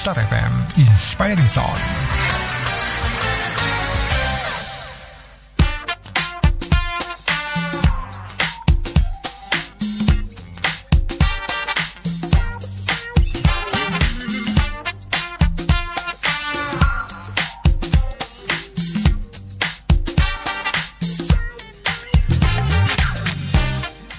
Star FM Inspiring Sound.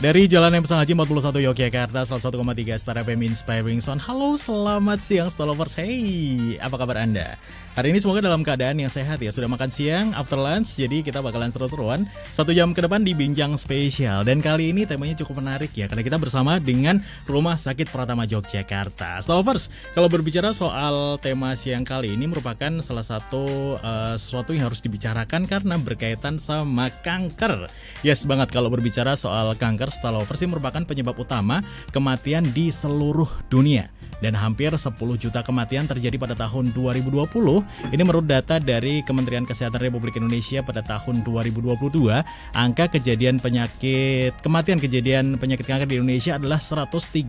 Dari Jalan Empang Haji 41 Yogyakarta, 101,3 Star FM Inspiring Sound. Halo, selamat siang Starlovers. Hey, apa kabar Anda? Hari ini semoga dalam keadaan yang sehat ya. Sudah makan siang, after lunch, jadi kita bakalan seru-seruan 1 jam ke depan di Bincang Spesial. Dan kali ini temanya cukup menarik ya, karena kita bersama dengan Rumah Sakit Pratama Yogyakarta. Starlovers, kalau berbicara soal tema siang kali ini merupakan salah satu sesuatu yang harus dibicarakan karena berkaitan sama kanker. Yes banget, kalau berbicara soal kanker, Starlovers ini merupakan penyebab utama kematian di seluruh dunia. Dan hampir 10 juta kematian terjadi pada tahun 2020. Ini menurut data dari Kementerian Kesehatan Republik Indonesia pada tahun 2022. Angka kematian penyakit kanker di Indonesia adalah 136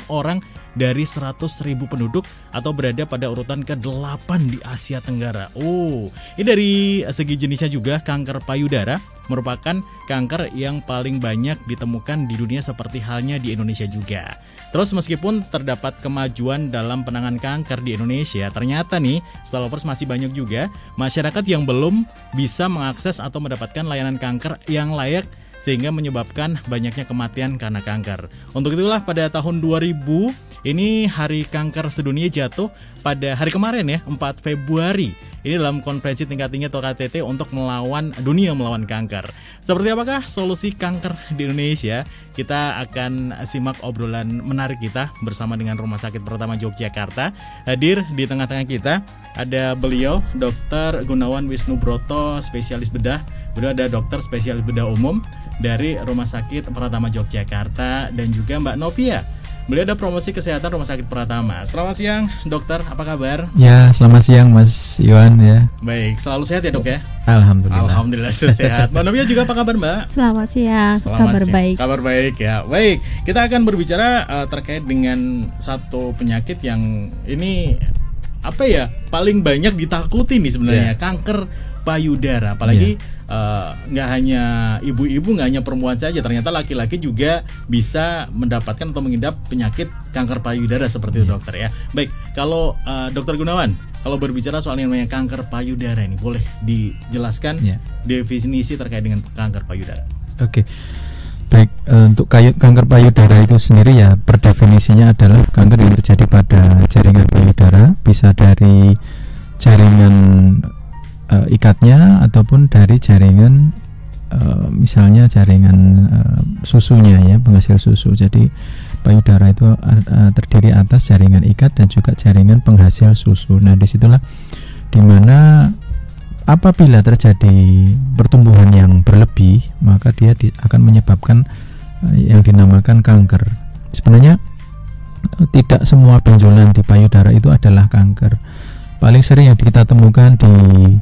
orang dari 100.000 penduduk atau berada pada urutan ke-8 di Asia Tenggara. Ini dari segi jenisnya juga kanker payudara merupakan kanker yang paling banyak ditemukan di dunia seperti halnya di Indonesia juga. Terus meskipun terdapat kemajuan dalam penanganan kanker di Indonesia, ternyata nih, Starlovers masih banyak juga masyarakat yang belum bisa mengakses atau mendapatkan layanan kanker yang layak sehingga menyebabkan banyaknya kematian karena kanker. Untuk itulah pada tahun 2000 ini Hari Kanker Sedunia jatuh pada hari kemarin ya, 4 Februari. Ini dalam konferensi tingkat tinggi atau KTT untuk melawan kanker. Seperti apakah solusi kanker di Indonesia? Kita akan simak obrolan menarik kita bersama dengan Rumah Sakit Pratama Yogyakarta. Hadir di tengah-tengah kita ada beliau, Dr. Gunawan Wisnubroto, spesialis bedah. Beliau ada dokter spesialis bedah umum dari Rumah Sakit Pratama Yogyakarta, dan juga Mbak Novia. Beliau ada promosi kesehatan Rumah Sakit Pratama. Selamat siang, dokter. Apa kabar? Ya, selamat siang, Mas Iwan ya. Baik, selalu sehat ya, Dok ya? Alhamdulillah. Alhamdulillah sehat. Mbak Novia juga apa kabar, Mbak? Selamat siang. Baik. Kabar baik ya. Baik, kita akan berbicara terkait dengan satu penyakit yang ini paling banyak ditakuti nih sebenarnya, kanker payudara. Apalagi nggak hanya ibu-ibu, nggak hanya perempuan saja, ternyata laki-laki juga bisa mendapatkan atau mengidap penyakit kanker payudara seperti itu, dokter ya. Baik, kalau Dokter Gunawan, kalau berbicara soal yang namanya kanker payudara ini, boleh dijelaskan definisi terkait dengan kanker payudara? Oke. Baik, untuk kanker payudara itu sendiri ya, per definisinya adalah kanker yang terjadi pada jaringan payudara, bisa dari jaringan ikatnya ataupun dari jaringan misalnya jaringan susunya ya, penghasil susu. Jadi payudara itu terdiri atas jaringan ikat dan juga jaringan penghasil susu. Nah, disitulah dimana apabila terjadi pertumbuhan yang berlebih, maka dia akan menyebabkan yang dinamakan kanker. Sebenarnya tidak semua benjolan di payudara itu adalah kanker. Paling sering yang kita temukan di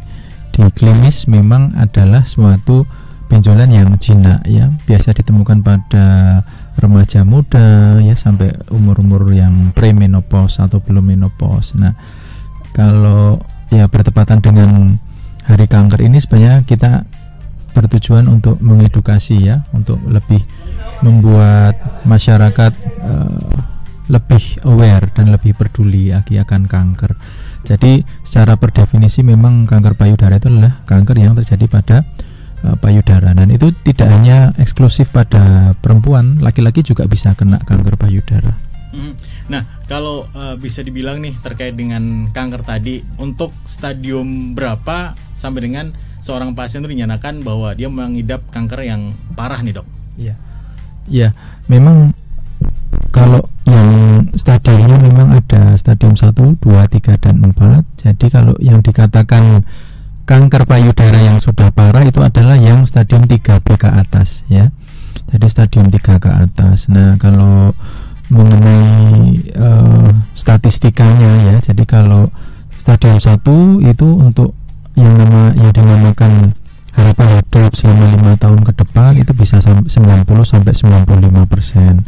klinis memang adalah suatu benjolan yang jinak ya, biasa ditemukan pada remaja muda ya, sampai umur-umur yang premenopause atau belum menopause. Nah, kalau ya bertepatan dengan Hari Kanker ini, sebenarnya kita bertujuan untuk mengedukasi ya, untuk lebih membuat masyarakat lebih aware dan lebih peduli akan kanker. Jadi secara per definisi memang kanker payudara itu adalah kanker yang terjadi pada payudara, dan itu tidak hanya eksklusif pada perempuan, laki-laki juga bisa kena kanker payudara. Nah, kalau bisa dibilang nih terkait dengan kanker tadi, untuk stadium berapa sampai dengan seorang pasien itu dinyatakan bahwa dia mengidap kanker yang parah nih, Dok? Iya, memang kalau yang stadiumnya memang ada stadium 1, 2, 3, dan 4. Jadi kalau yang dikatakan kanker payudara yang sudah parah itu adalah yang stadium 3B ke atas ya. Jadi stadium 3 ke atas. Nah, kalau mengenai statistikanya ya, jadi kalau stadium 1 itu untuk yang dinamakan harapan hidup selama 5 tahun ke depan itu bisa 90 sampai 95%.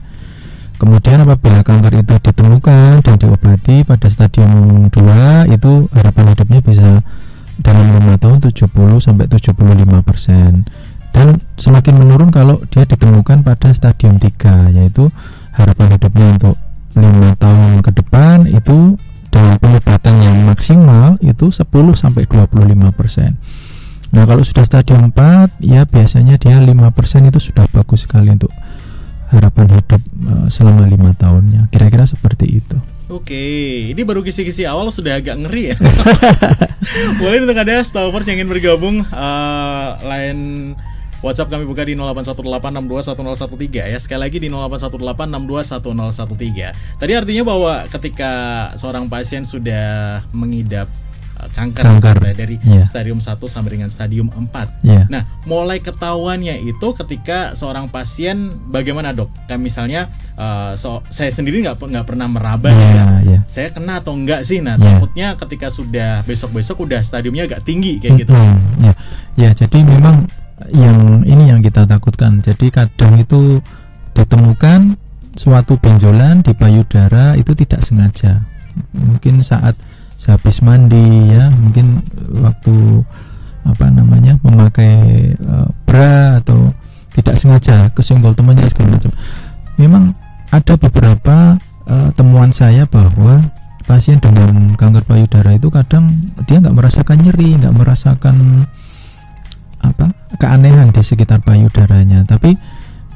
Kemudian apabila kanker itu ditemukan dan diobati pada stadium 2, itu harapan hidupnya bisa dalam 5 tahun 70-75%. Dan semakin menurun kalau dia ditemukan pada stadium 3, yaitu harapan hidupnya untuk 5 tahun ke depan itu dengan pengobatan yang maksimal itu 10-25%. Nah, kalau sudah stadium 4, ya biasanya dia 5% itu sudah bagus sekali untuk harapan hidup selama 5 tahunnya. Kira-kira seperti itu. Oke, ini baru kisi-kisi awal sudah agak ngeri ya. Boleh untuk ada Stalkers yang ingin bergabung, line WhatsApp kami buka di 0818621013 ya. Sekali lagi di 0818621013. Tadi artinya bahwa ketika seorang pasien sudah mengidap kanker dari stadium 1 sampai dengan stadium 4. Nah, mulai ketahuannya itu ketika seorang pasien bagaimana, Dok? Kayak misalnya saya sendiri nggak pernah meraba saya kena atau enggak sih. Nah, takutnya ketika sudah besok-besok udah stadiumnya agak tinggi kayak gitu. Ya, jadi memang yang kita takutkan. Jadi kadang itu ditemukan suatu benjolan di payudara itu tidak sengaja. Mungkin saat habis mandi ya, mungkin waktu memakai bra atau tidak sengaja kesenggol temannya segala macam. Memang ada beberapa temuan saya bahwa pasien dengan kanker payudara itu kadang dia nggak merasakan nyeri, nggak merasakan keanehan di sekitar payudaranya, tapi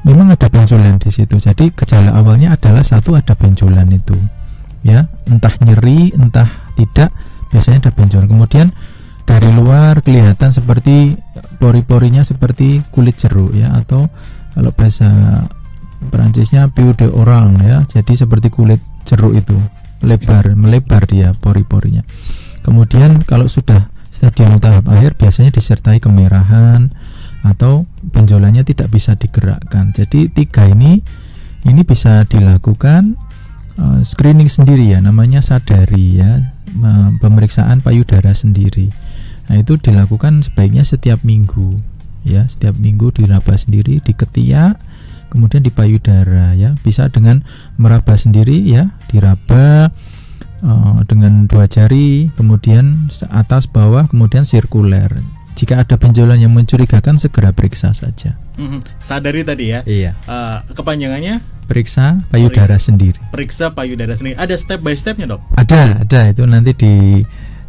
memang ada benjolan di situ. Jadi gejala awalnya adalah ada benjolan itu. Ya, entah nyeri, entah tidak, biasanya ada benjolan. Kemudian dari luar kelihatan seperti pori-porinya seperti kulit jeruk ya, atau kalau bahasa Perancisnya peau d'orange ya. Jadi seperti kulit jeruk itu, melebar dia pori-porinya. Kemudian kalau sudah stadium tahap akhir biasanya disertai kemerahan atau benjolannya tidak bisa digerakkan. Jadi 3 ini bisa dilakukan screening sendiri ya, namanya sadari ya, pemeriksaan payudara sendiri. Nah, itu dilakukan sebaiknya setiap minggu ya, setiap minggu diraba sendiri di ketiak, kemudian di payudara ya, bisa dengan meraba sendiri ya, diraba dengan 2 jari, kemudian atas bawah, kemudian sirkuler. Jika ada benjolan yang mencurigakan segera periksa saja. Sadari tadi ya. Iya. Kepanjangannya? Periksa payudara sendiri. Periksa payudara sendiri. Ada step by stepnya, Dok? Ada. Itu nanti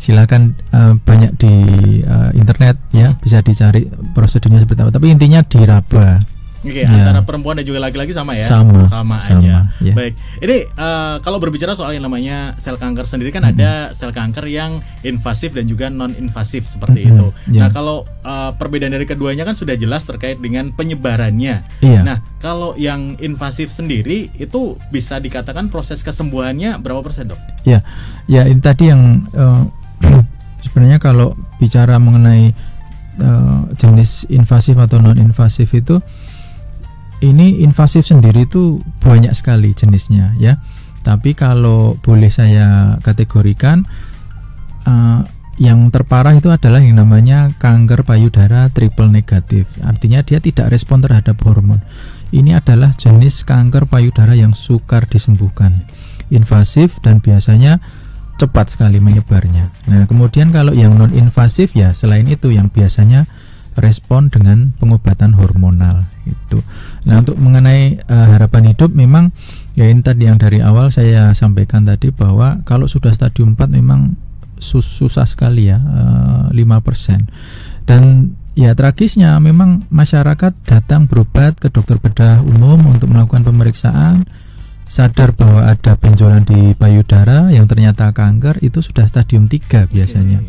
silakan banyak di internet ya, bisa dicari prosedurnya seperti apa. Tapi intinya diraba. Oke, antara perempuan dan juga laki-laki sama ya? Sama aja. Ya. Baik. Ini kalau berbicara soal yang namanya sel kanker sendiri kan ada sel kanker yang invasif dan juga non-invasif seperti itu. Nah, kalau perbedaan dari keduanya kan sudah jelas terkait dengan penyebarannya. Nah, kalau yang invasif sendiri itu bisa dikatakan proses kesembuhannya berapa persen, Dok? Ya ini tadi yang sebenarnya kalau bicara mengenai jenis invasif atau non-invasif itu, ini invasif sendiri itu banyak sekali jenisnya ya. Tapi kalau boleh saya kategorikan, yang terparah itu adalah yang namanya kanker payudara triple negatif. Artinya dia tidak respon terhadap hormon. Ini adalah jenis kanker payudara yang sukar disembuhkan, invasif dan biasanya cepat sekali menyebarnya. Nah, kemudian kalau yang non invasif ya selain itu yang biasanya respon dengan pengobatan hormonal itu. Nah, untuk mengenai harapan hidup memang ya ini tadi yang dari awal saya sampaikan tadi bahwa kalau sudah stadium 4 memang susah sekali ya, 5%. Dan ya tragisnya memang masyarakat datang berobat ke dokter bedah umum untuk melakukan pemeriksaan, sadar bahwa ada benjolan di payudara yang ternyata kanker, itu sudah stadium 3 biasanya.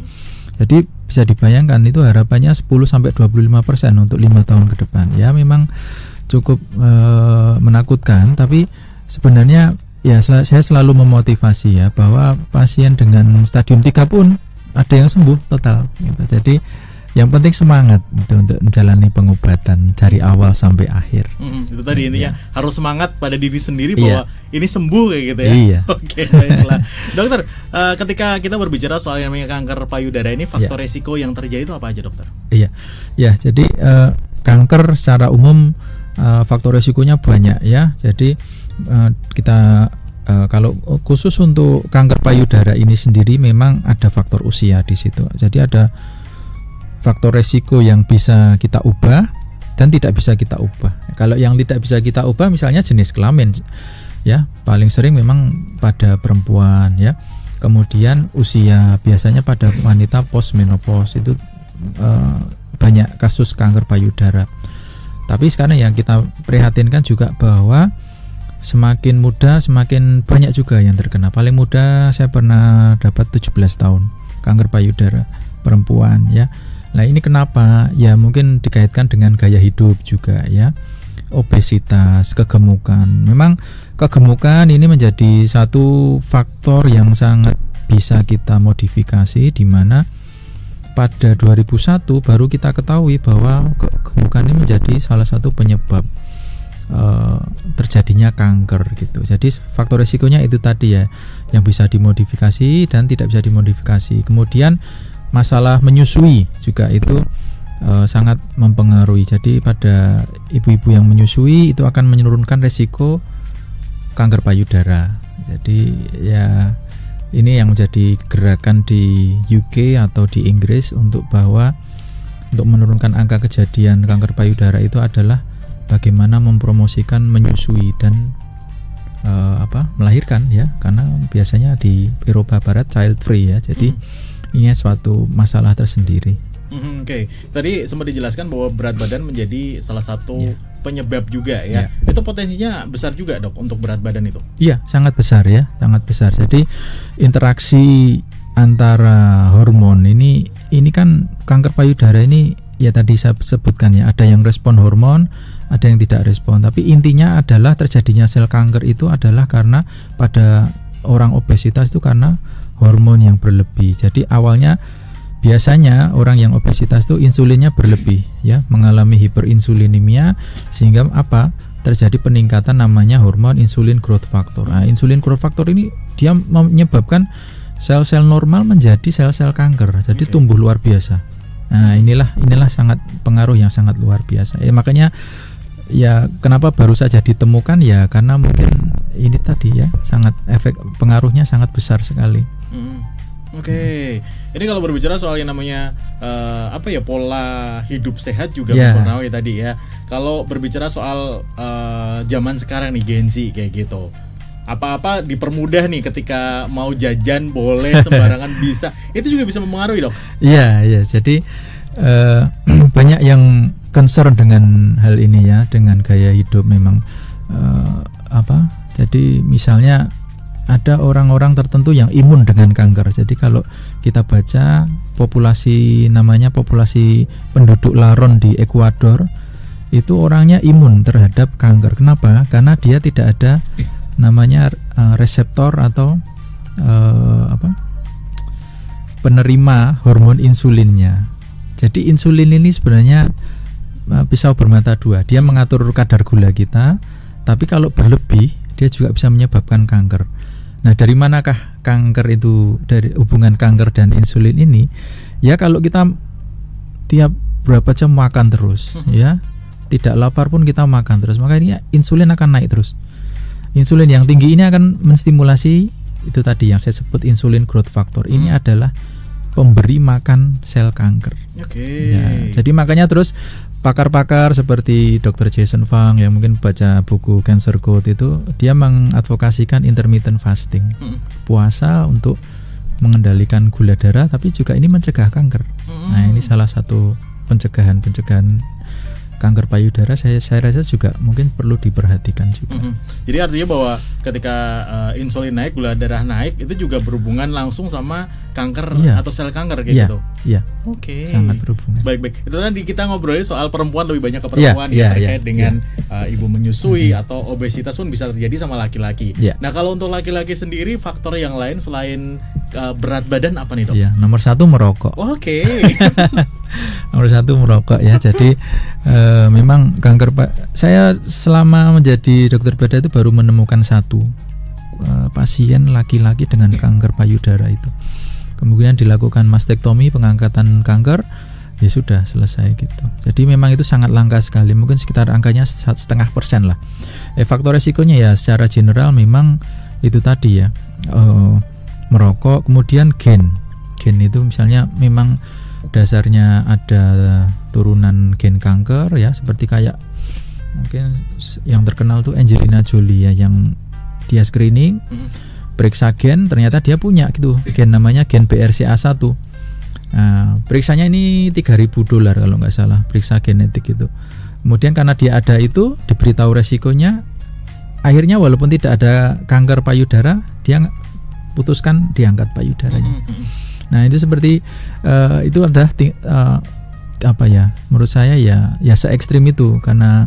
Jadi bisa dibayangkan itu harapannya 10-25% untuk 5 tahun ke depan. Ya memang cukup menakutkan, tapi sebenarnya ya saya selalu memotivasi ya bahwa pasien dengan stadium 3 pun ada yang sembuh total gitu. Jadi yang penting semangat gitu, untuk menjalani pengobatan dari awal sampai akhir. Itu tadi intinya harus semangat pada diri sendiri bahwa ini sembuh kayak gitu ya. Oke, baiklah. Dokter, ketika kita berbicara soal yang namanya kanker payudara ini, faktor resiko yang terjadi itu apa aja, Dokter? Jadi kanker secara umum faktor resikonya banyak ya. Jadi kita kalau khusus untuk kanker payudara ini sendiri memang ada faktor usia di situ. Jadi ada faktor resiko yang bisa kita ubah dan tidak bisa kita ubah. Kalau yang tidak bisa kita ubah misalnya jenis kelamin, ya paling sering memang pada perempuan, ya. Kemudian usia, biasanya pada wanita postmenopause itu banyak kasus kanker payudara. Tapi sekarang yang kita prihatinkan juga bahwa semakin muda semakin banyak juga yang terkena. Paling muda saya pernah dapat 17 tahun kanker payudara perempuan, ya. Nah ini kenapa? Ya mungkin dikaitkan dengan gaya hidup juga, ya. Obesitas, kegemukan. Memang kegemukan ini menjadi satu faktor yang sangat bisa kita modifikasi, di mana pada 2001 baru kita ketahui bahwa kegemukan ini menjadi salah satu penyebab terjadinya kanker gitu. Jadi faktor risikonya itu tadi ya, yang bisa dimodifikasi dan tidak bisa dimodifikasi. Kemudian masalah menyusui juga itu sangat mempengaruhi. Jadi pada ibu-ibu yang menyusui itu akan menurunkan risiko kanker payudara. Jadi ya ini yang menjadi gerakan di UK atau di Inggris untuk menurunkan angka kejadian kanker payudara itu adalah bagaimana mempromosikan menyusui dan melahirkan, ya, karena biasanya di Eropa Barat child free, ya. Jadi ini suatu masalah tersendiri. Oke. Tadi sempat dijelaskan bahwa berat badan menjadi salah satu penyebab juga, ya. Itu potensinya besar juga, Dok, untuk berat badan itu. Iya, sangat besar, ya, sangat besar. Jadi interaksi antara hormon ini kan kanker payudara ini ya tadi saya sebutkan, ya, ada yang respon hormon, ada yang tidak respon. Tapi intinya adalah terjadinya sel kanker itu adalah karena pada orang obesitas itu karena hormon yang berlebih. Jadi awalnya biasanya orang yang obesitas itu insulinnya berlebih, ya, mengalami hiperinsulinemia, sehingga terjadi peningkatan namanya hormon insulin growth factor. Nah, insulin growth factor ini dia menyebabkan sel-sel normal menjadi sel-sel kanker. Jadi tumbuh luar biasa. Nah, inilah sangat pengaruh yang sangat luar biasa. Ya, makanya ya kenapa baru saja ditemukan, ya karena mungkin ini tadi, ya, sangat pengaruhnya sangat besar sekali. Oke. Ini kalau berbicara soal yang namanya pola hidup sehat juga Mas Purnawi tadi, ya. Kalau berbicara soal zaman sekarang nih Gen Z kayak gitu, apa-apa dipermudah nih, ketika mau jajan boleh sembarangan bisa. Itu juga bisa mempengaruhi, Dok. Iya. Jadi banyak yang concern dengan hal ini, ya, dengan gaya hidup memang jadi misalnya ada orang-orang tertentu yang imun dengan kanker. Jadi kalau kita baca populasi penduduk Laron di Ekuador itu orangnya imun terhadap kanker. Kenapa? Karena dia tidak ada namanya reseptor atau penerima hormon insulinnya. Jadi insulin ini sebenarnya pisau bermata dua. Dia mengatur kadar gula kita, tapi kalau berlebih dia juga bisa menyebabkan kanker. Nah, dari manakah kanker itu, dari hubungan kanker dan insulin ini? Ya kalau kita tiap berapa jam makan terus, ya, tidak lapar pun kita makan terus, makanya insulin akan naik terus. Insulin yang tinggi ini akan menstimulasi itu tadi yang saya sebut insulin growth factor. Ini adalah pemberi makan sel kanker. Ya, jadi makanya terus pakar-pakar seperti Dr. Jason Fung yang mungkin baca buku Cancer Code itu, dia mengadvokasikan intermittent fasting, puasa untuk mengendalikan gula darah, tapi juga ini mencegah kanker. Nah, ini salah satu pencegahan kanker payudara. Saya rasa juga mungkin perlu diperhatikan juga. Jadi artinya bahwa ketika insulin naik, gula darah naik, itu juga berhubungan langsung sama kanker atau sel kanker kayak gitu. Iya. Oke. Sangat berhubungan. Baik. Itu tadi kita ngobrolin soal perempuan, lebih banyak ke perempuan terkait dengan ibu menyusui atau obesitas pun bisa terjadi sama laki-laki. Nah, kalau untuk laki-laki sendiri faktor yang lain selain berat badan apa nih, Dok? Iya, nomor 1 merokok. Nomor 1 merokok, ya. Jadi memang kanker saya selama menjadi dokter bedah itu baru menemukan satu pasien laki-laki dengan kanker payudara itu. Kemudian dilakukan mastektomi, pengangkatan kanker, ya sudah selesai gitu. Jadi memang itu sangat langka sekali, mungkin sekitar angkanya 0,5% lah. Faktor resikonya ya secara general memang itu tadi ya, merokok, kemudian gen itu misalnya memang dasarnya ada turunan gen kanker ya, seperti kayak mungkin yang terkenal tuh Angelina Jolie ya, yang dia screening periksa gen, ternyata dia punya gitu gen namanya gen BRCA1. Nah, periksanya ini $3.000 kalau nggak salah, periksa genetik itu. Kemudian karena dia ada itu, diberitahu resikonya, akhirnya walaupun tidak ada kanker payudara, dia putuskan diangkat payudaranya. Nah itu seperti itu adalah apa ya? Menurut saya ya se ekstrim itu, karena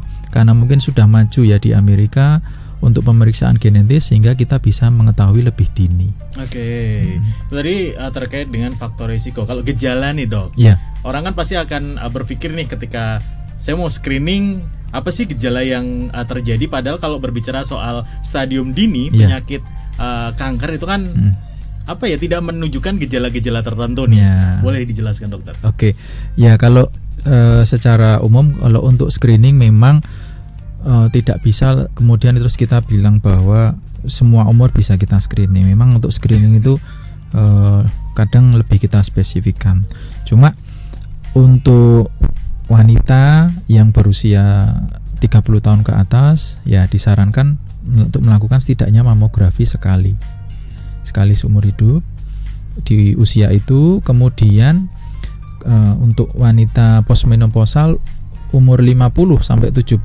mungkin sudah maju ya di Amerika untuk pemeriksaan genetis sehingga kita bisa mengetahui lebih dini. Oke. Tadi terkait dengan faktor risiko. Kalau gejala nih dok, orang kan pasti akan berpikir nih ketika saya mau screening, apa sih gejala yang terjadi? Padahal kalau berbicara soal stadium dini penyakit kanker itu kan apa ya, tidak menunjukkan gejala-gejala tertentu nih. Boleh dijelaskan dokter? Oke. Ya kalau secara umum kalau untuk screening memang tidak bisa kemudian terus kita bilang bahwa semua umur bisa kita screening. Memang untuk screening itu kadang lebih kita spesifikkan. Cuma untuk wanita yang berusia 30 tahun ke atas ya disarankan untuk melakukan setidaknya mamografi sekali seumur hidup di usia itu. Kemudian untuk wanita postmenopausal umur 50 sampai 71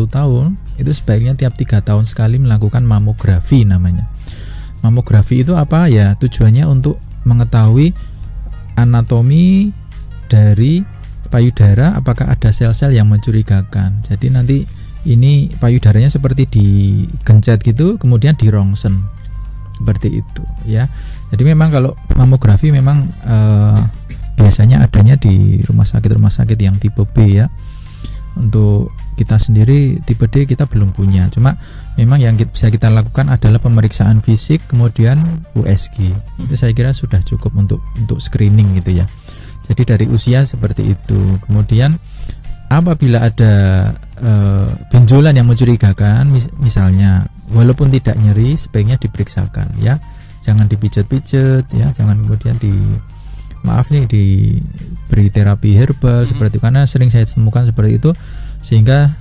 tahun itu sebaiknya tiap 3 tahun sekali melakukan mamografi namanya. Mamografi itu apa ya? Tujuannya untuk mengetahui anatomi dari payudara, apakah ada sel-sel yang mencurigakan. Jadi nanti ini payudaranya seperti digencet gitu, kemudian dirongsen seperti itu ya. Jadi memang kalau mamografi memang biasanya adanya di rumah sakit yang tipe B ya. Untuk kita sendiri tipe D kita belum punya. Cuma memang yang bisa kita lakukan adalah pemeriksaan fisik kemudian USG. Itu saya kira sudah cukup untuk screening gitu ya. Jadi dari usia seperti itu. Kemudian apabila ada benjolan yang mencurigakan, misalnya walaupun tidak nyeri, sebaiknya diperiksakan ya. Jangan dipijet-pijet ya, jangan kemudian diberi terapi herbal seperti itu, karena sering saya temukan seperti itu sehingga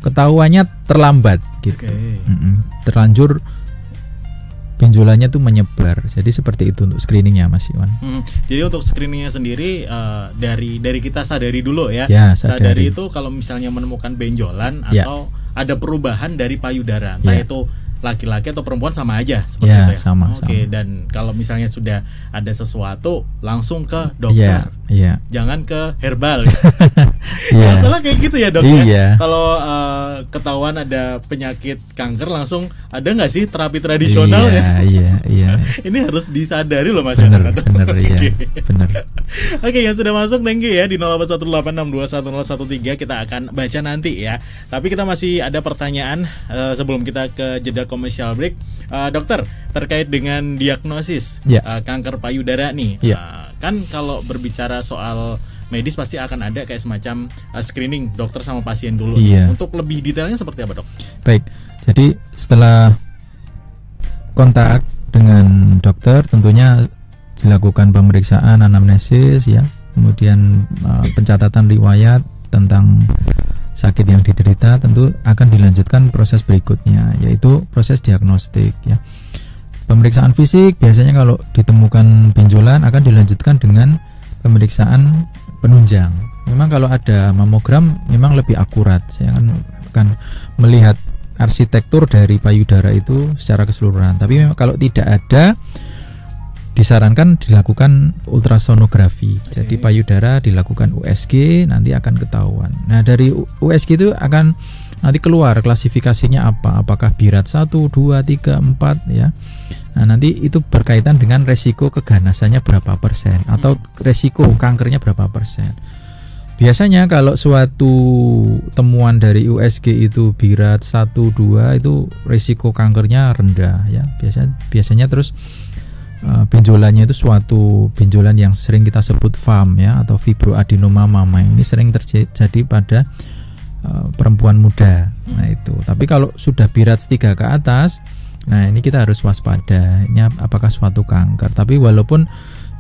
ketahuannya terlambat gitu. Terlanjur benjolannya tuh menyebar. Jadi seperti itu untuk screeningnya Mas Iwan. Jadi untuk screeningnya sendiri dari kita sadari dulu ya. Sadari itu kalau misalnya menemukan benjolan atau ada perubahan dari payudara, entah itu laki-laki atau perempuan sama aja seperti itu ya. Sama. Dan kalau misalnya sudah ada sesuatu langsung ke dokter. Jangan ke herbal. Masalah kayak gitu ya dok ya. Kalau ketahuan ada penyakit kanker langsung ada nggak sih terapi tradisional ya? Ini harus disadari loh masyarakat. Benar. Oke, yang sudah masuk thank you ya di 0818621013 kita akan baca nanti ya. Tapi kita masih ada pertanyaan sebelum kita ke jeda commercial break. Dokter, terkait dengan diagnosis kanker payudara nih. Kan kalau berbicara soal medis pasti akan ada kayak semacam screening dokter sama pasien dulu. Untuk lebih detailnya seperti apa dok? Baik, jadi setelah kontak dengan dokter tentunya dilakukan pemeriksaan anamnesis ya, kemudian pencatatan riwayat tentang sakit yang diderita, tentu akan dilanjutkan proses berikutnya yaitu proses diagnostik ya. Pemeriksaan fisik biasanya kalau ditemukan benjolan akan dilanjutkan dengan pemeriksaan penunjang. Memang kalau ada mamogram memang lebih akurat. Saya akan melihat arsitektur dari payudara itu secara keseluruhan. Tapi memang kalau tidak ada, disarankan dilakukan ultrasonografi. Jadi payudara dilakukan USG, nanti akan ketahuan. Nah dari USG itu akan nanti keluar klasifikasinya apa, apakah birat 1, 2, 3, 4 ya. Nah nanti itu berkaitan dengan resiko keganasannya berapa persen atau resiko kankernya berapa persen. Biasanya kalau suatu temuan dari USG itu birat 1, 2 itu resiko kankernya rendah ya. Biasanya terus benjolannya itu suatu benjolan yang sering kita sebut FAM ya, atau fibroadenoma mama. Ini sering terjadi pada perempuan muda. Nah itu. Tapi kalau sudah BIRATS 3 ke atas, nah ini kita harus waspada. Ini apakah suatu kanker. Tapi walaupun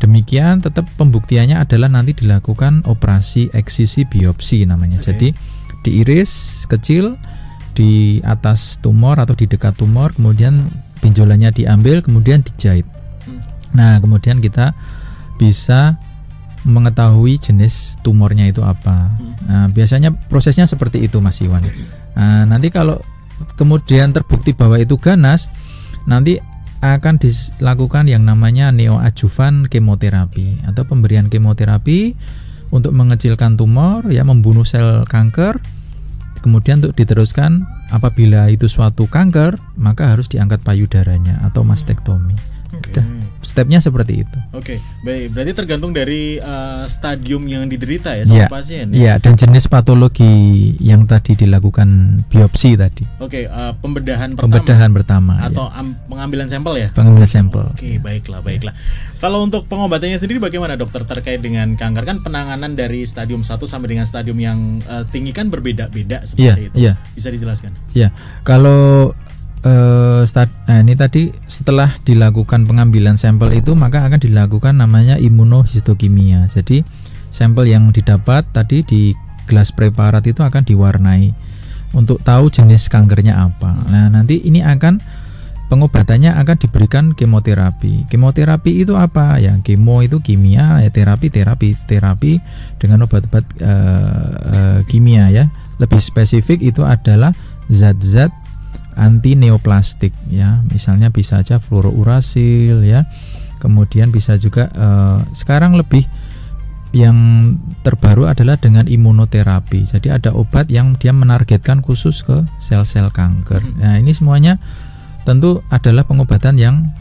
demikian, tetap pembuktiannya adalah nanti dilakukan operasi eksisi biopsi namanya. Jadi diiris kecil di atas tumor atau di dekat tumor, kemudian benjolannya diambil, kemudian dijahit. Nah, kemudian kita bisa mengetahui jenis tumornya itu apa. Nah, biasanya prosesnya seperti itu, Mas Iwan. Nah, nanti kalau kemudian terbukti bahwa itu ganas, nanti akan dilakukan yang namanya neoadjuvan kemoterapi atau pemberian kemoterapi untuk mengecilkan tumor, ya, membunuh sel kanker. Kemudian untuk diteruskan, apabila itu suatu kanker, maka harus diangkat payudaranya atau mastektomi. Udah, stepnya seperti itu. Oke, baik. Berarti tergantung dari stadium yang diderita ya sama pasien. Iya, dan jenis patologi yang tadi dilakukan biopsi tadi. Oke, pembedahan pertama atau pengambilan sampel ya? Pengambilan sampel. Oke, baiklah. Kalau untuk pengobatannya sendiri bagaimana, dokter, terkait dengan kanker? Kan penanganan dari stadium 1 sampai dengan stadium yang tinggi kan berbeda-beda seperti itu. Iya. Bisa dijelaskan? Iya. Kalau ini tadi setelah dilakukan pengambilan sampel itu, maka akan dilakukan namanya imunohistokimia. Jadi sampel yang didapat tadi di gelas preparat itu akan diwarnai untuk tahu jenis kankernya apa. Nah, nanti ini akan pengobatannya akan diberikan kemoterapi. Kemoterapi itu apa? Ya, kemo itu kimia, ya, terapi dengan obat-obat kimia ya. Lebih spesifik itu adalah zat-zat anti neoplastik ya, misalnya bisa aja fluorourasil ya, kemudian bisa juga sekarang lebih yang terbaru adalah dengan imunoterapi. Jadi ada obat yang dia menargetkan khusus ke sel-sel kanker. Nah, ini semuanya tentu adalah pengobatan yang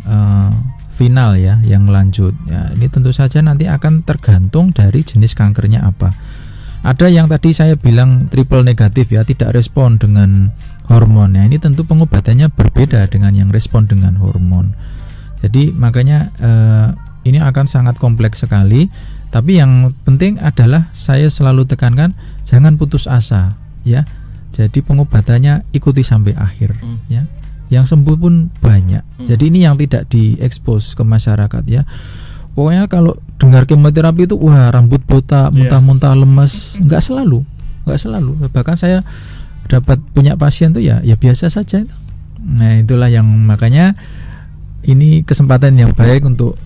final ya, yang lanjut ya. Ini tentu saja nanti akan tergantung dari jenis kankernya apa. Ada yang tadi saya bilang triple negatif ya, tidak respon dengan hormon. Ya, ini tentu pengobatannya berbeda dengan yang respon dengan hormon. Jadi makanya ini akan sangat kompleks sekali. Tapi yang penting adalah saya selalu tekankan jangan putus asa ya. Jadi pengobatannya ikuti sampai akhir ya. Yang sembuh pun banyak. Jadi ini yang tidak diekspos ke masyarakat ya. Pokoknya kalau dengar kemoterapi itu wah rambut botak, muntah-muntah, lemas, nggak selalu. Bahkan saya dapat punya pasien tuh ya biasa saja. Nah, itulah yang makanya ini kesempatan yang baik untuk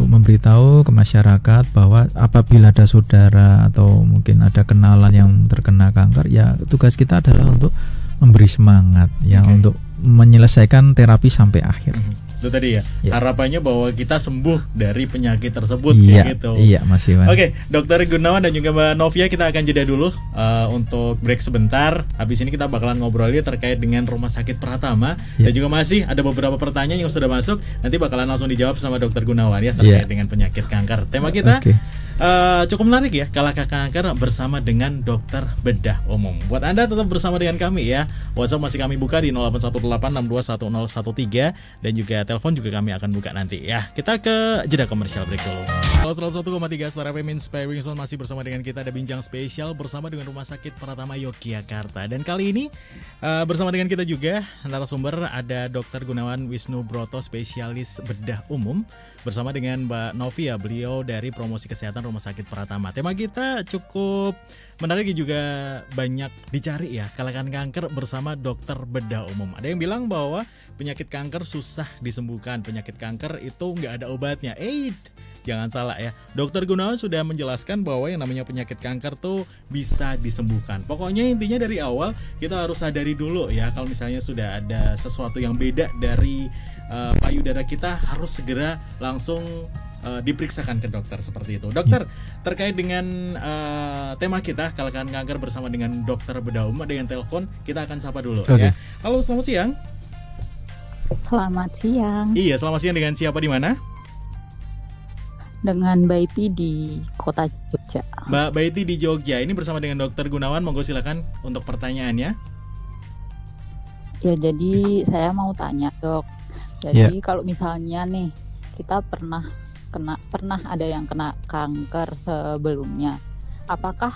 memberitahu ke masyarakat bahwa apabila ada saudara atau mungkin ada kenalan yang terkena kanker, ya tugas kita adalah untuk memberi semangat ya, untuk menyelesaikan terapi sampai akhir. Itu tadi ya, harapannya bahwa kita sembuh dari penyakit tersebut kayak gitu. Iya, Mas Iwan. Oke, Dokter Gunawan dan juga Mbak Novia, kita akan jeda dulu untuk break sebentar. Habis ini kita bakalan ngobrolnya terkait dengan Rumah Sakit Pratama dan juga masih ada beberapa pertanyaan yang sudah masuk. Nanti bakalan langsung dijawab sama Dokter Gunawan ya terkait dengan penyakit kanker. Tema kita cukup menarik ya, Kalahkah Kanker bersama dengan Dokter Bedah Umum. Buat Anda tetap bersama dengan kami ya. WhatsApp masih kami buka di 0818621013 dan juga telepon juga kami akan buka nanti ya. Kita ke jeda komersial break dulu. Kalau 101,3 Star FM Inspiring Zone masih bersama dengan kita, ada bincang spesial bersama dengan Rumah Sakit Pratama Yogyakarta. Dan kali ini bersama dengan kita juga narasumber ada Dokter Gunawan Wisnu Broto, spesialis bedah umum, bersama dengan Mbak Novia, beliau dari Promosi Kesehatan Rumah Sakit Pratama. Tema kita cukup menarik juga banyak dicari ya, kalahkan kanker bersama dokter bedah umum. Ada yang bilang bahwa penyakit kanker susah disembuhkan, penyakit kanker itu nggak ada obatnya. Jangan salah ya, Dokter Gunawan sudah menjelaskan bahwa yang namanya penyakit kanker tuh bisa disembuhkan. Pokoknya intinya dari awal kita harus sadari dulu ya, kalau misalnya sudah ada sesuatu yang beda dari payudara kita, harus segera langsung diperiksakan ke dokter seperti itu. Dokter, terkait dengan tema kita kalahkan kanker bersama dengan dokter bedah umum, dengan telepon kita akan sapa dulu ya. Halo, selamat siang. Selamat siang. Iya, selamat siang, dengan siapa di mana? Dengan Mbak Iti di kota Jogja. Mbak Iti di Jogja, ini bersama dengan Dokter Gunawan, monggo silakan untuk pertanyaannya. Ya, jadi saya mau tanya dok, jadi kalau misalnya nih kita pernah ada yang kena kanker sebelumnya. Apakah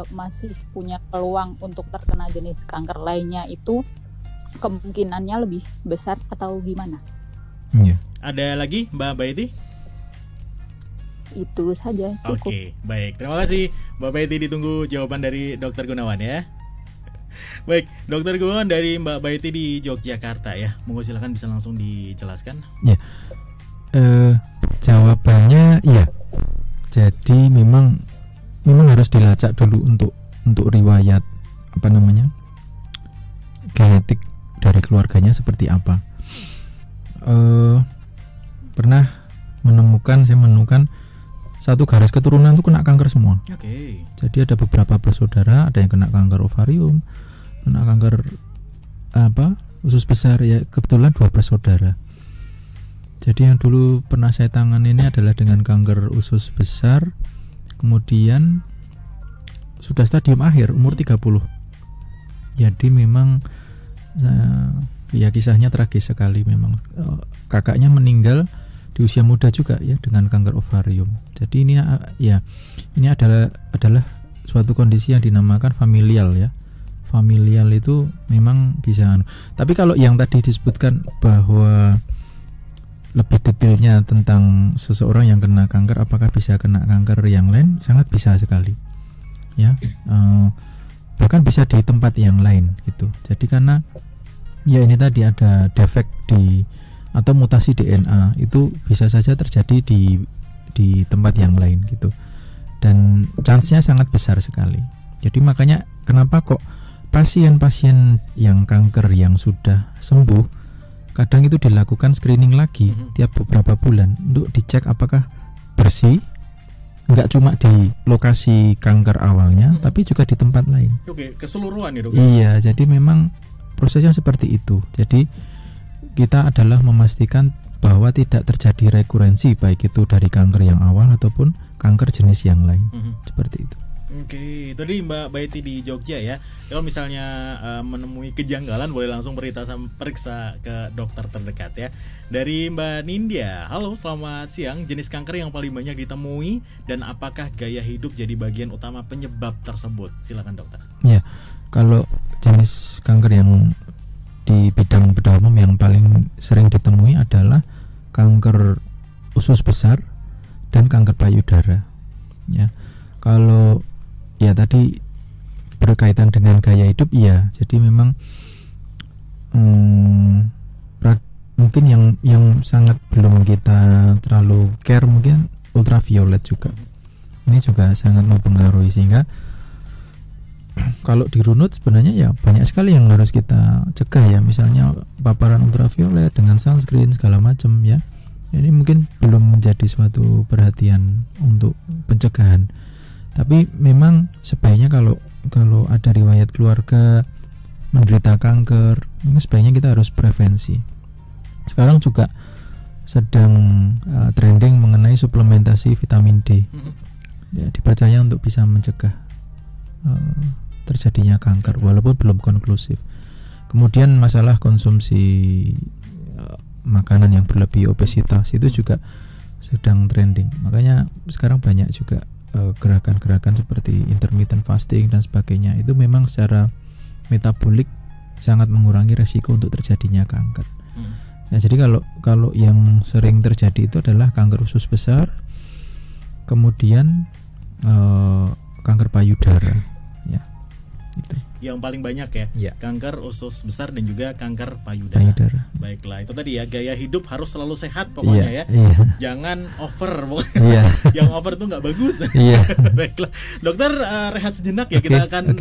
masih punya peluang untuk terkena jenis kanker lainnya itu kemungkinannya lebih besar atau gimana? Iya. Ada lagi Mbak Baiti? Itu saja cukup. Oke, baik. Terima kasih Mbak Baiti, ditunggu jawaban dari Dokter Gunawan ya. Baik, Dokter Gunawan dari Mbak Baiti di Yogyakarta ya. Monggo silakan bisa langsung dijelaskan. Ya. Jawabannya iya. Jadi memang harus dilacak dulu untuk riwayat genetik dari keluarganya seperti apa. Saya menemukan satu garis keturunan itu kena kanker semua. Oke. Jadi ada beberapa bersaudara, ada yang kena kanker ovarium, kena kanker usus besar ya, kebetulan 2 bersaudara. Jadi yang dulu pernah saya tangani ini adalah dengan kanker usus besar, kemudian sudah stadium akhir umur 30. Jadi memang kisahnya tragis sekali memang. Kakaknya meninggal di usia muda juga ya dengan kanker ovarium. Jadi ini adalah suatu kondisi yang dinamakan familial ya. Familial itu memang bisa. Tapi kalau yang tadi disebutkan bahwa lebih detailnya tentang seseorang yang kena kanker, apakah bisa kena kanker yang lain, sangat bisa sekali ya. Bahkan bisa di tempat yang lain gitu. Jadi karena ya ini tadi ada defek atau mutasi DNA itu bisa saja terjadi di tempat yang lain gitu, dan chance-nya sangat besar sekali. Jadi makanya kenapa kok pasien-pasien yang kanker yang sudah sembuh kadang itu dilakukan screening lagi tiap beberapa bulan untuk dicek apakah bersih, nggak cuma di lokasi kanker awalnya tapi juga di tempat lain. Oke, keseluruhan ya dok? Iya, jadi memang prosesnya seperti itu. Jadi kita adalah memastikan bahwa tidak terjadi rekurensi baik itu dari kanker yang awal ataupun kanker jenis yang lain. Seperti itu. Oke, tadi Mbak Baiti di Jogja ya. Kalau misalnya menemui kejanggalan boleh langsung periksa ke dokter terdekat ya. Dari Mbak Nindya, halo selamat siang. Jenis kanker yang paling banyak ditemui dan apakah gaya hidup jadi bagian utama penyebab tersebut? Silakan dokter. Ya, kalau jenis kanker yang di bidang bedah umum yang paling sering ditemui adalah kanker usus besar dan kanker payudara. Ya, kalau ya tadi berkaitan dengan gaya hidup, ya. Jadi memang mungkin yang sangat belum kita terlalu care mungkin ultraviolet juga. Ini juga sangat mempengaruhi, sehingga kalau dirunut sebenarnya ya banyak sekali yang harus kita cegah ya, misalnya paparan ultraviolet dengan sunscreen segala macam ya. Ini mungkin belum menjadi suatu perhatian untuk pencegahan. Tapi memang sebaiknya kalau ada riwayat keluarga menderita kanker, sebaiknya kita harus prevensi. Sekarang juga sedang trending mengenai suplementasi vitamin D. Ya, dipercaya untuk bisa mencegah terjadinya kanker walaupun belum konklusif. Kemudian masalah konsumsi makanan yang berlebih, obesitas itu juga sedang trending. Makanya sekarang banyak juga gerakan-gerakan seperti intermittent fasting dan sebagainya. Itu memang secara metabolik sangat mengurangi resiko untuk terjadinya kanker. Nah, jadi kalau yang sering terjadi itu adalah kanker usus besar, kemudian kanker payudara, ya. Itu. Yang paling banyak ya, kanker usus besar dan juga kanker payudara. Baiklah, itu tadi ya, gaya hidup harus selalu sehat pokoknya ya. Jangan over pokoknya. Yang over tuh nggak bagus. Baiklah, dokter rehat sejenak ya. Kita akan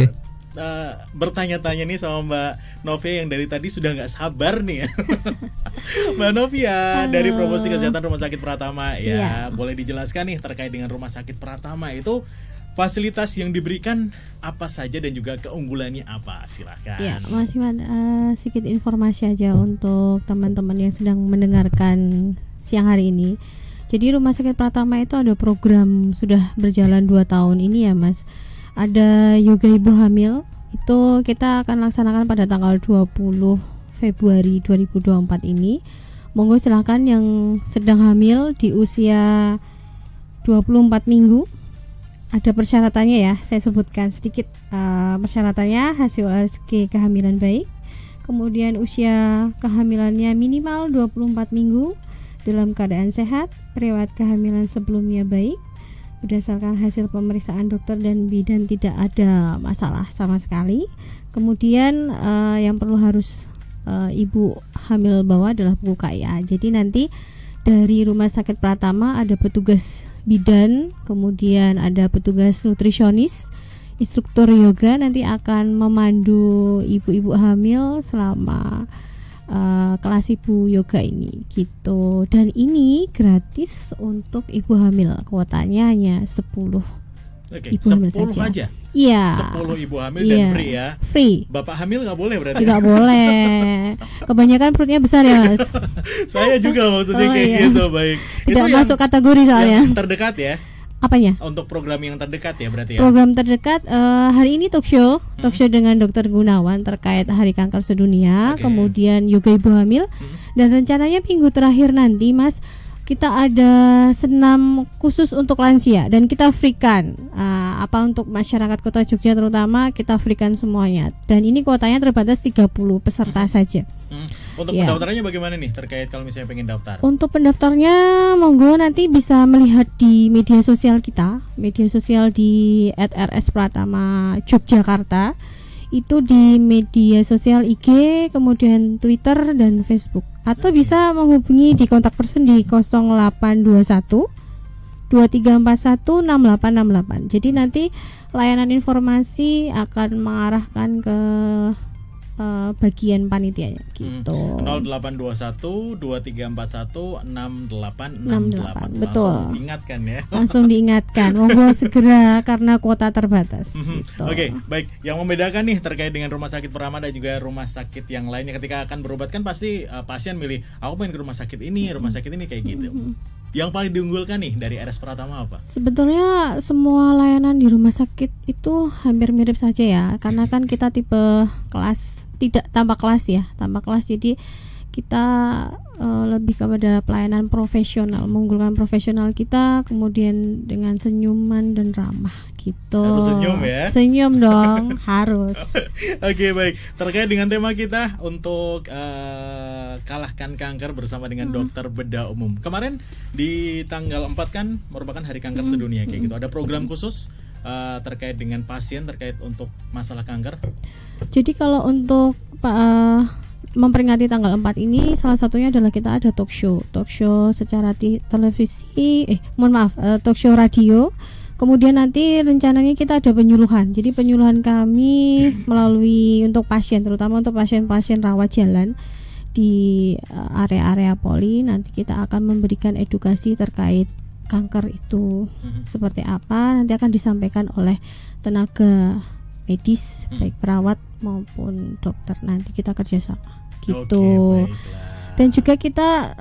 bertanya-tanya nih sama Mbak Novia yang dari tadi sudah nggak sabar nih ya. Mbak Novia dari Promosi Kesehatan Rumah Sakit Pratama ya, boleh dijelaskan nih terkait dengan Rumah Sakit Pratama itu fasilitas yang diberikan apa saja dan juga keunggulannya apa? Silakan. Ya, Mas Iwan, sedikit informasi aja untuk teman-teman yang sedang mendengarkan siang hari ini. Jadi Rumah Sakit Pratama itu ada program sudah berjalan 2 tahun ini ya Mas. Ada Yoga Ibu Hamil, itu kita akan laksanakan pada tanggal 20 Februari 2024 ini. Monggo silakan yang sedang hamil di usia 24 minggu. Ada persyaratannya ya, saya sebutkan sedikit persyaratannya: hasil USG kehamilan baik, kemudian usia kehamilannya minimal 24 minggu, dalam keadaan sehat, riwayat kehamilan sebelumnya baik, berdasarkan hasil pemeriksaan dokter dan bidan tidak ada masalah sama sekali. Kemudian yang perlu harus ibu hamil bawa adalah buku KIA. Jadi nanti dari Rumah Sakit Pratama ada petugas bidan, kemudian ada petugas nutrisionis, instruktur yoga nanti akan memandu ibu-ibu hamil selama kelas ibu yoga ini gitu. Dan ini gratis untuk ibu hamil, kuotanya hanya 10 ibu hamil 10 saja. aja. Iya. 10 ibu hamil dan free ya. Free. Bapak hamil nggak boleh berarti? Nggak boleh. Kebanyakan perutnya besar ya Mas. Saya juga maksudnya kayak iya. gitu, baik. Tidak Itu masuk kategori soalnya. yang terdekat ya. Apanya? Untuk program yang terdekat ya berarti ya. Program terdekat hari ini talk show dengan Dr. Gunawan terkait Hari Kanker Sedunia, Oke. kemudian yoga ibu hamil, dan rencananya minggu terakhir nanti Mas kita ada senam khusus untuk lansia dan kita freekan untuk masyarakat Kota Jogja terutama kita freekan semuanya, dan ini kuotanya terbatas 30 peserta saja. Untuk Ya. pendaftarannya bagaimana nih terkait kalau misalnya pengen daftar? Untuk pendaftarnya monggo nanti bisa melihat di media sosial kita, media sosial di @rs_pratama Yogyakarta. Itu di media sosial IG, kemudian Twitter dan Facebook. Atau bisa menghubungi di kontak person di 0821 2341 6868. Jadi nanti layanan informasi akan mengarahkan ke bagian panitianya gitu. 0821 2341 6868. Betul. Langsung diingatkan ya. Langsung diingatkan, monggo segera karena kuota terbatas. Gitu. Oke, baik. Yang membedakan nih terkait dengan Rumah Sakit Pratama dan juga rumah sakit yang lainnya ketika akan berobat kan pasti pasien milih, aku pengen ke rumah sakit ini, rumah sakit ini kayak gitu. Yang paling diunggulkan nih dari RS Pratama apa? Sebetulnya semua layanan di rumah sakit itu hampir mirip saja ya, karena kan kita tipe kelas, tidak tambah kelas ya, tambah kelas. Jadi kita lebih kepada pelayanan profesional, mengunggulkan profesional kita, kemudian dengan senyuman dan ramah gitu. Harus senyum ya? Senyum dong, harus. Oke, baik. Terkait dengan tema kita untuk kalahkan kanker bersama dengan dokter bedah umum. Kemarin di tanggal 4 kan merupakan Hari Kanker Sedunia kayak gitu. Ada program khusus terkait dengan pasien terkait untuk masalah kanker. Jadi kalau untuk memperingati tanggal 4 ini salah satunya adalah kita ada talk show secara televisi, talk show radio. Kemudian nanti rencananya kita ada penyuluhan. Jadi penyuluhan kami melalui untuk pasien, terutama untuk pasien-pasien rawat jalan di area-area poli. Nanti kita akan memberikan edukasi terkait kanker itu seperti apa. Nanti akan disampaikan oleh tenaga medis, baik perawat maupun dokter. Nanti kita kerjasama gitu. Dan juga kita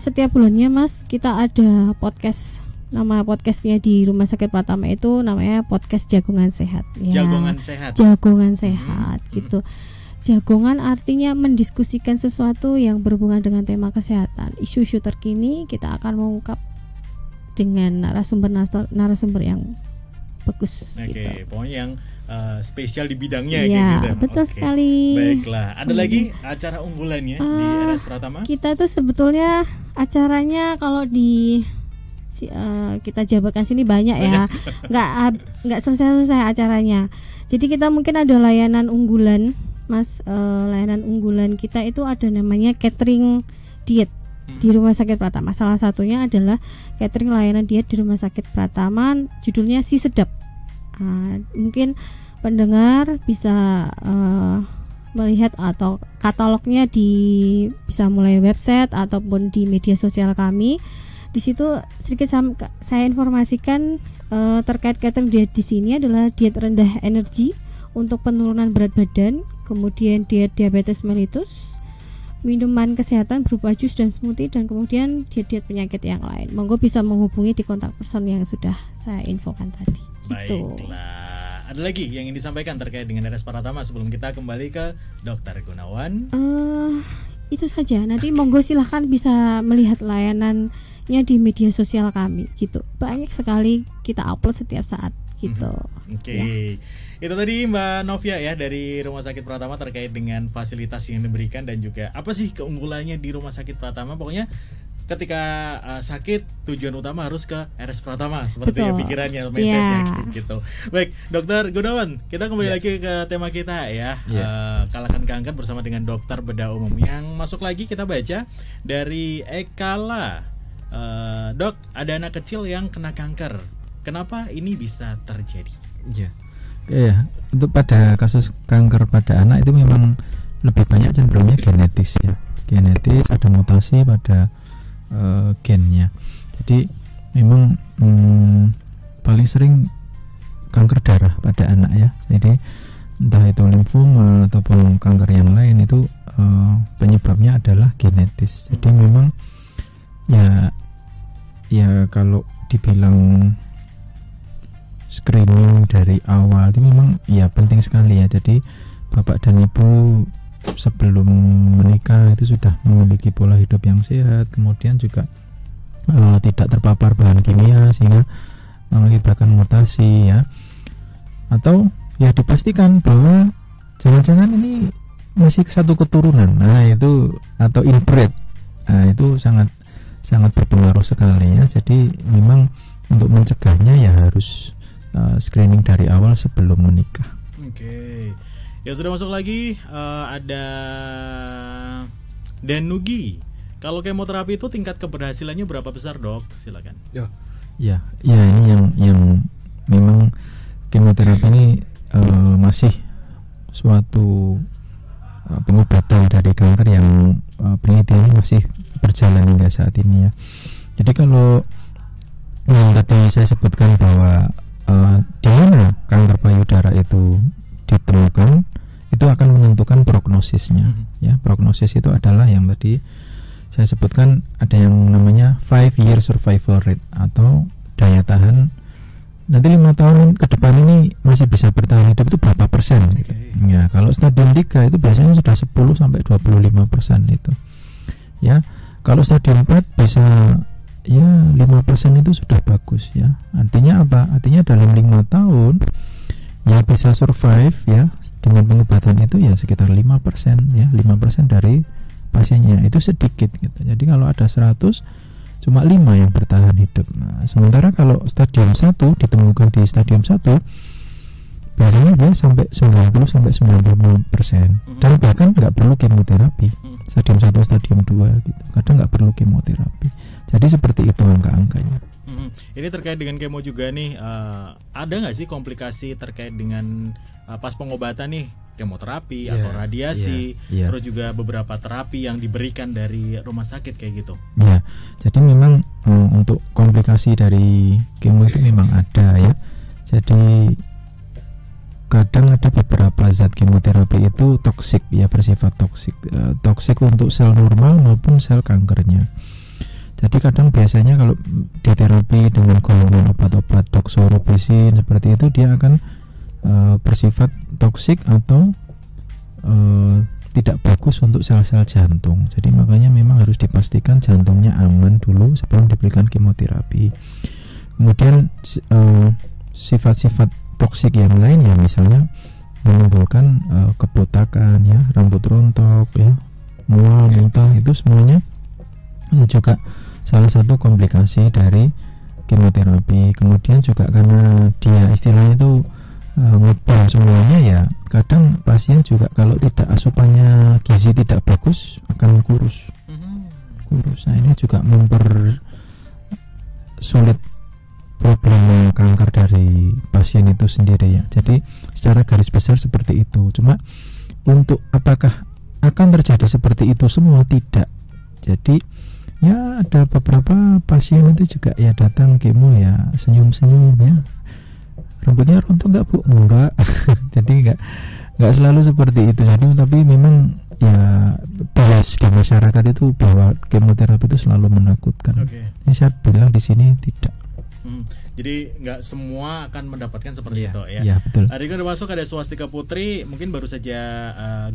setiap bulannya Mas, kita ada podcast. Nama podcastnya di Rumah Sakit Pratama itu namanya podcast Jagongan Sehat ya. Jagongan Sehat gitu. Jagongan artinya mendiskusikan sesuatu yang berhubungan dengan tema kesehatan. Isu-isu terkini kita akan mengungkap dengan narasumber yang bagus. Oke, pokoknya yang spesial di bidangnya ya, kayak gitu. Betul sekali. Baiklah, ada lagi acara unggulannya di RS Pratama? Kita tuh sebetulnya acaranya kalau di kita jabarkan sini banyak ya, nggak selesai acaranya. Jadi kita mungkin ada layanan unggulan, Mas. Layanan unggulan kita itu ada namanya catering diet di Rumah Sakit Pratama. Salah satunya adalah catering layanan diet di Rumah Sakit Pratama, judulnya Si Sedap. Mungkin pendengar bisa melihat atau katalognya bisa mulai website ataupun di media sosial kami. Di situ sedikit saya informasikan terkait catering diet di sini adalah diet rendah energi untuk penurunan berat badan, kemudian diet diabetes mellitus, minuman kesehatan berupa jus dan smoothie, dan kemudian diet-diet penyakit yang lain. Monggo bisa menghubungi di kontak person yang sudah saya infokan tadi. Gitu. Baiklah. Ada lagi yang ingin disampaikan terkait dengan RS Pratama sebelum kita kembali ke Dr. Gunawan? Itu saja. Nanti monggo silahkan bisa melihat layanannya di media sosial kami gitu. Banyak sekali kita upload setiap saat gitu. Oke. Ya. Itu tadi Mbak Novia ya dari Rumah Sakit Pratama terkait dengan fasilitas yang diberikan dan juga apa sih keunggulannya di Rumah Sakit Pratama. Pokoknya ketika sakit tujuan utama harus ke RS Pratama seperti Betul. pikirannya, mindsetnya Ya. gitu. Baik, Dokter Gunawan, kita kembali lagi ke tema kita ya. Kalahkan kanker bersama dengan dokter bedah umum. Yang masuk lagi kita baca dari Ekala. Dok, ada anak kecil yang kena kanker. Kenapa ini bisa terjadi? Ya, untuk pada kasus kanker pada anak itu memang lebih banyak cenderungnya genetis ya. Genetis, ada mutasi pada gennya. Jadi memang paling sering kanker darah pada anak ya. Jadi entah itu limfoma ataupun kanker yang lain itu penyebabnya adalah genetis. Jadi memang ya kalau dibilang screening dari awal itu memang ya penting sekali ya. Jadi bapak dan ibu sebelum menikah itu sudah memiliki pola hidup yang sehat, kemudian juga tidak terpapar bahan kimia sehingga mengakibatkan mutasi ya. Atau ya dipastikan bahwa jangan-jangan ini masih satu keturunan. Nah itu atau inbred. Nah itu sangat berpengaruh sekali ya. Jadi memang untuk mencegahnya ya harus screening dari awal sebelum menikah. Oke. Ya sudah masuk lagi ada Danugi. Kalau kemoterapi itu tingkat keberhasilannya berapa besar, Dok? Silakan. Ya ini yang memang kemoterapi ini masih suatu pengobatan dari kanker yang penelitiannya masih berjalan hingga saat ini ya. Jadi kalau yang tadi saya sebutkan bahwa di mana kanker payudara itu ditemukan, itu akan menentukan prognosisnya ya. Prognosis itu adalah yang tadi saya sebutkan, ada yang namanya 5-year survival rate atau daya tahan nanti 5 tahun ke depan ini masih bisa bertahan hidup itu berapa persen gitu. Ya, kalau stadium 3 itu biasanya sudah 10-25% itu ya. Kalau stadium 4 bisa ya 5% itu sudah bagus ya. Artinya apa? Artinya dalam 5 tahun ya bisa survive ya dengan pengobatan itu ya sekitar 5% ya. 5% dari pasiennya itu sedikit gitu. Jadi kalau ada 100 cuma 5 yang bertahan hidup. Nah, sementara kalau stadium 1 ditemukan di stadium 1 biasanya dia sampai 90-95% dan bahkan nggak perlu kemoterapi. Stadium 1, stadium 2 gitu. Kadang nggak perlu kemoterapi. Jadi seperti itu angka-angkanya. Ini terkait dengan kemo juga nih, ada nggak sih komplikasi terkait dengan pas pengobatan nih, kemoterapi atau radiasi, terus juga beberapa terapi yang diberikan dari rumah sakit kayak gitu? Ya, jadi memang untuk komplikasi dari kemo itu memang ada ya. Jadi kadang ada beberapa zat kemoterapi itu toksik ya, bersifat toksik, toksik untuk sel normal maupun sel kankernya. Jadi kadang biasanya kalau diterapi dengan golongan obat-obat doxorubicin seperti itu, dia akan bersifat toksik atau tidak bagus untuk sel-sel jantung. Jadi makanya memang harus dipastikan jantungnya aman dulu sebelum diberikan kemoterapi. Kemudian sifat-sifat toksik yang lain ya, misalnya menimbulkan kebotakan ya, rambut rontok ya, mual, muntah, itu semuanya juga salah satu komplikasi dari kemoterapi. Kemudian juga karena dia istilahnya itu ngebom semuanya ya, kadang pasien juga kalau tidak asupannya gizi tidak bagus akan kurus. Nah ini juga mempersulit problem kanker dari pasien itu sendiri ya. Jadi secara garis besar seperti itu. Cuma untuk apakah akan terjadi seperti itu semua, tidak. Jadi ya ada beberapa pasien itu juga ya datang kemo ya senyum-senyum ya, rambutnya rontok nggak bu? Enggak. Jadi nggak selalu seperti itu. Jadi tapi memang ya bias di masyarakat itu bahwa kemoterapi itu selalu menakutkan. Ini saya bilang di sini tidak. Jadi nggak semua akan mendapatkan seperti itu ya. Iya, betul. Tadi kan udah masuk, ada Swastika Putri, mungkin baru saja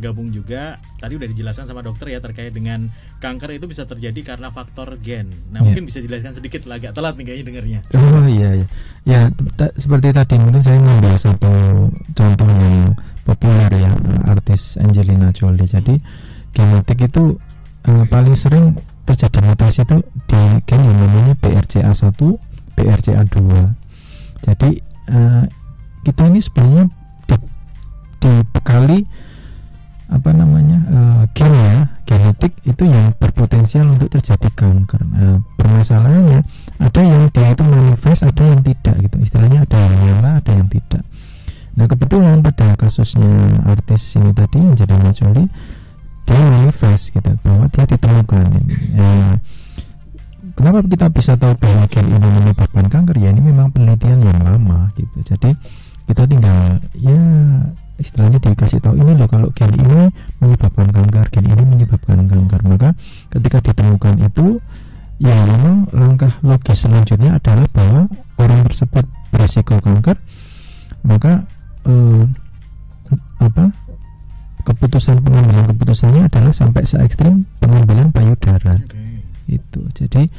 gabung juga. Tadi udah dijelaskan sama dokter ya terkait dengan kanker itu bisa terjadi karena faktor gen. Nah, mungkin bisa dijelaskan sedikit lah, agak telat nih kayaknya dengarnya. Oh iya. Ya seperti tadi mungkin saya ngambil satu contoh yang populer ya, artis Angelina Jolie. Jadi genetik itu paling sering terjadi mutasi itu di gen yang namanya BRCA1, BRCA2. Jadi kita ini sebenarnya dibekali gen ya, genetik itu yang berpotensial untuk terjadi kanker. Permasalahannya ada yang dia itu manifest, ada yang tidak gitu. Istilahnya ada yang nyala, ada yang tidak. Nah, kebetulan pada kasusnya artis ini tadi Angelina Jolie, dia manifest gitu bahwa dia ditemukan ini. Kenapa kita bisa tahu bahwa gen ini menyebabkan kanker? Ya ini memang penelitian yang lama gitu. Jadi kita tinggal ya istilahnya dikasih tahu ini loh, kalau gen ini menyebabkan kanker, gen ini menyebabkan kanker. Maka ketika ditemukan itu, ya memang langkah logis selanjutnya adalah bahwa orang tersebut berisiko kanker. Maka pengambilan keputusannya adalah sampai se ekstrim pengambilan payudara. Itu. Jadi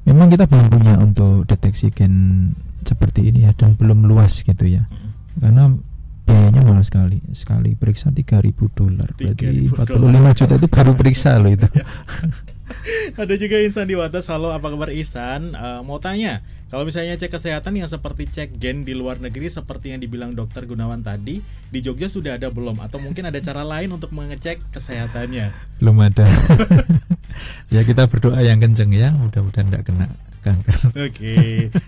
memang kita belum punya untuk deteksi gen seperti ini ya, dan belum luas gitu ya. Karena biayanya mahal sekali periksa $3.000, berarti 45 juta itu baru periksa loh itu. Ada juga Insan di Wates. Halo, apa kabar Ihsan? Mau tanya, kalau misalnya cek kesehatan yang seperti cek gen di luar negeri seperti yang dibilang dokter Gunawan tadi, di Jogja sudah ada belum? Atau mungkin ada cara lain untuk mengecek kesehatannya? Belum ada. Ya kita berdoa yang kenceng ya, mudah-mudahan tidak kena kanker. Oke.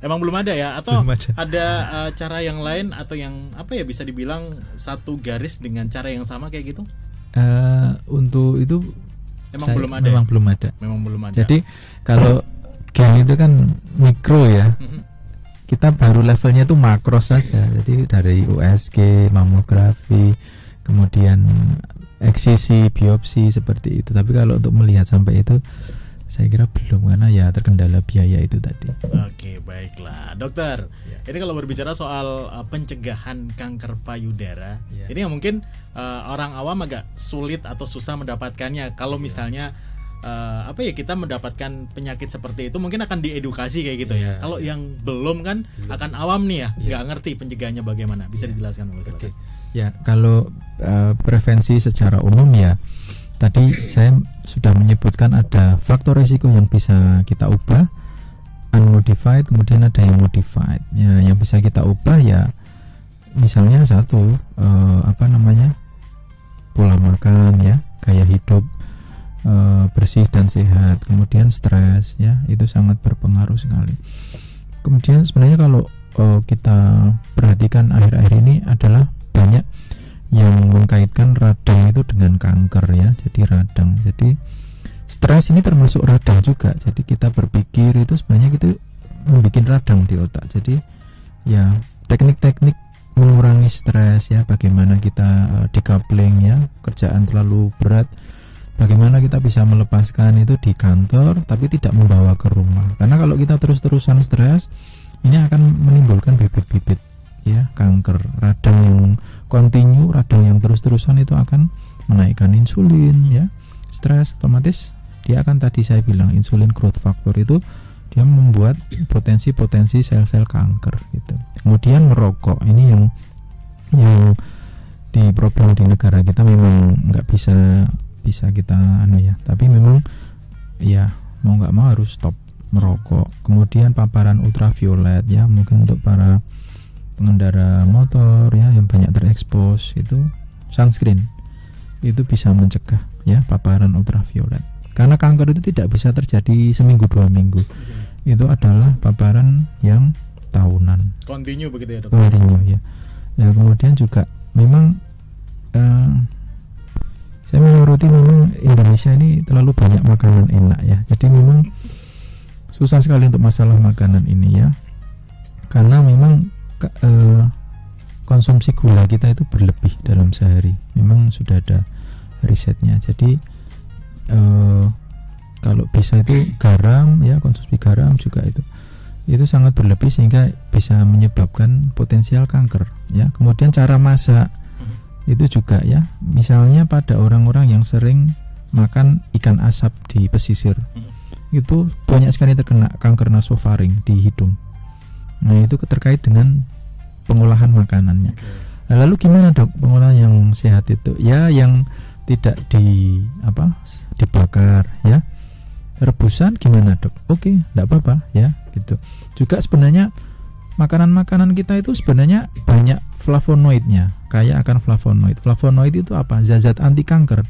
Emang belum ada ya? Atau ada cara yang lain, atau yang bisa dibilang satu garis dengan cara yang sama kayak gitu? Untuk itu Memang belum ada. Jadi kalau gen itu kan mikro ya. Kita baru levelnya itu makro saja. Jadi dari USG, mamografi, kemudian eksisi, biopsi seperti itu. Tapi kalau untuk melihat sampai itu saya kira belum, karena ya terkendala biaya itu tadi. Oke, baiklah. Dokter, ini kalau berbicara soal pencegahan kanker payudara, ini yang mungkin orang awam agak sulit atau susah mendapatkannya. Kalau misalnya kita mendapatkan penyakit seperti itu, mungkin akan diedukasi kayak gitu ya. Kalau yang belum kan akan awam nih ya, nggak ngerti pencegahannya bagaimana. Bisa dijelaskan Mas? Ya, kalau prevensi secara umum ya, tadi saya sudah menyebutkan ada faktor risiko yang bisa kita ubah, unmodified, kemudian ada yang modified. Ya, yang bisa kita ubah ya, misalnya satu pola makan ya, gaya hidup bersih dan sehat, kemudian stres ya, itu sangat berpengaruh sekali. Kemudian sebenarnya kalau kita perhatikan akhir-akhir ini adalah banyak yang mengkaitkan radang itu dengan kanker ya. Jadi radang, jadi stres ini termasuk radang juga. Jadi kita berpikir itu sebenarnya kita membuat radang di otak. Jadi ya teknik-teknik mengurangi stres ya, bagaimana kita decoupling ya, kerjaan terlalu berat, bagaimana kita bisa melepaskan itu di kantor tapi tidak membawa ke rumah. Karena kalau kita terus-terusan stres, ini akan menimbulkan bibit-bibit ya kanker. Radang yang kontinu, radang yang terus-terusan itu akan menaikkan insulin ya. Stres otomatis dia akan, tadi saya bilang insulin growth factor itu dia membuat potensi-potensi sel-sel kanker gitu. Kemudian merokok, ini yang di problem di negara kita memang nggak bisa kita tapi memang ya mau nggak mau harus stop merokok. Kemudian paparan ultraviolet ya, mungkin untuk para pengendara motor ya yang banyak terekspos, itu sunscreen itu bisa mencegah ya paparan ultraviolet. Karena kanker itu tidak bisa terjadi seminggu 2 minggu. Itu adalah paparan yang tahunan. Continue begitu ya, Dok? Continue ya. Ya, kemudian juga memang saya menyoroti memang Indonesia ini terlalu banyak makanan enak ya. Jadi memang susah sekali untuk masalah makanan ini ya. Karena memang konsumsi gula kita itu berlebih dalam sehari. Memang sudah ada risetnya. Jadi kalau bisa itu garam ya, konsumsi garam juga itu itu sangat berlebih sehingga bisa menyebabkan potensial kanker ya. Kemudian cara masak itu juga ya, misalnya pada orang-orang yang sering makan ikan asap di pesisir, itu banyak sekali terkena kanker nasofaring di hidung. Nah itu terkait dengan pengolahan makanannya. Nah, lalu gimana dok pengolahan yang sehat itu? Ya yang tidak dibakar ya. Rebusan gimana dok? Oke, enggak apa-apa ya gitu. Juga sebenarnya makanan-makanan kita itu sebenarnya banyak flavonoidnya, kaya akan flavonoid. Flavonoid itu apa? Zat-zat anti kanker.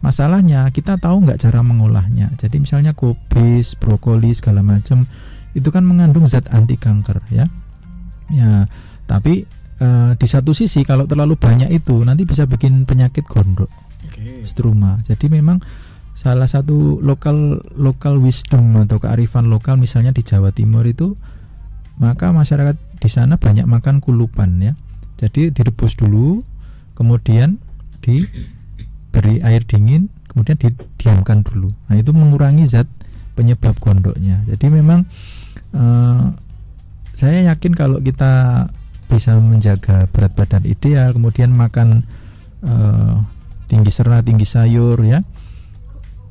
Masalahnya kita tahu nggak cara mengolahnya. Jadi misalnya kubis, brokoli segala macam itu kan mengandung zat anti kanker ya. Ya, tapi di satu sisi kalau terlalu banyak itu nanti bisa bikin penyakit gondok, struma. Jadi memang salah satu lokal wisdom atau kearifan lokal misalnya di Jawa Timur itu, maka masyarakat di sana banyak makan kulupan ya. Jadi direbus dulu, kemudian diberi air dingin, kemudian didiamkan dulu. Nah itu mengurangi zat penyebab gondoknya. Jadi memang saya yakin kalau kita bisa menjaga berat badan ideal, kemudian makan tinggi serat, tinggi sayur ya,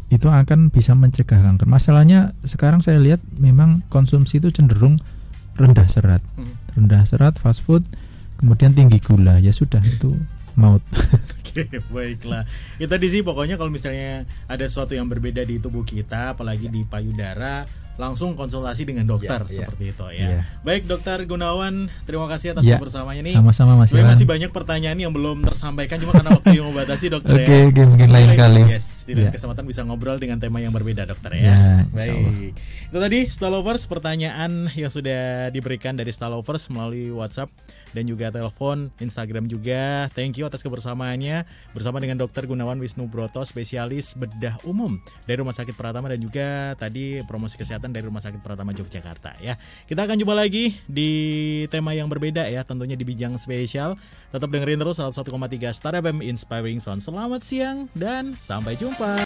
itu akan bisa mencegah kanker. Masalahnya sekarang saya lihat memang konsumsi itu cenderung rendah serat, fast food, kemudian tinggi gula, ya sudah itu maut. Oke, baiklah. Kita di sini pokoknya kalau misalnya ada sesuatu yang berbeda di tubuh kita, apalagi di payudara, langsung konsultasi dengan dokter seperti itu ya. Baik Dokter Gunawan, terima kasih atas kebersamaannya nih. Sama-sama Mas Iwan. Masih banyak pertanyaan yang belum tersampaikan cuma karena waktu yang membatasi dokter Oke, mungkin lain kali. Di lain kesempatan bisa ngobrol dengan tema yang berbeda dokter ya. Baik. Itu tadi Stalovers, pertanyaan yang sudah diberikan dari Stalovers melalui WhatsApp dan juga telepon, Instagram juga. Thank you atas kebersamaannya bersama dengan Dokter Gunawan Wisnu Broto, spesialis bedah umum dari Rumah Sakit Pratama, dan juga tadi promosi kesehatan dari Rumah Sakit Pratama Yogyakarta ya. Kita akan jumpa lagi di tema yang berbeda ya, tentunya di Bijang Spesial. Tetap dengerin terus 101,3 Star FM Inspiring Sound. Selamat siang dan sampai jumpa.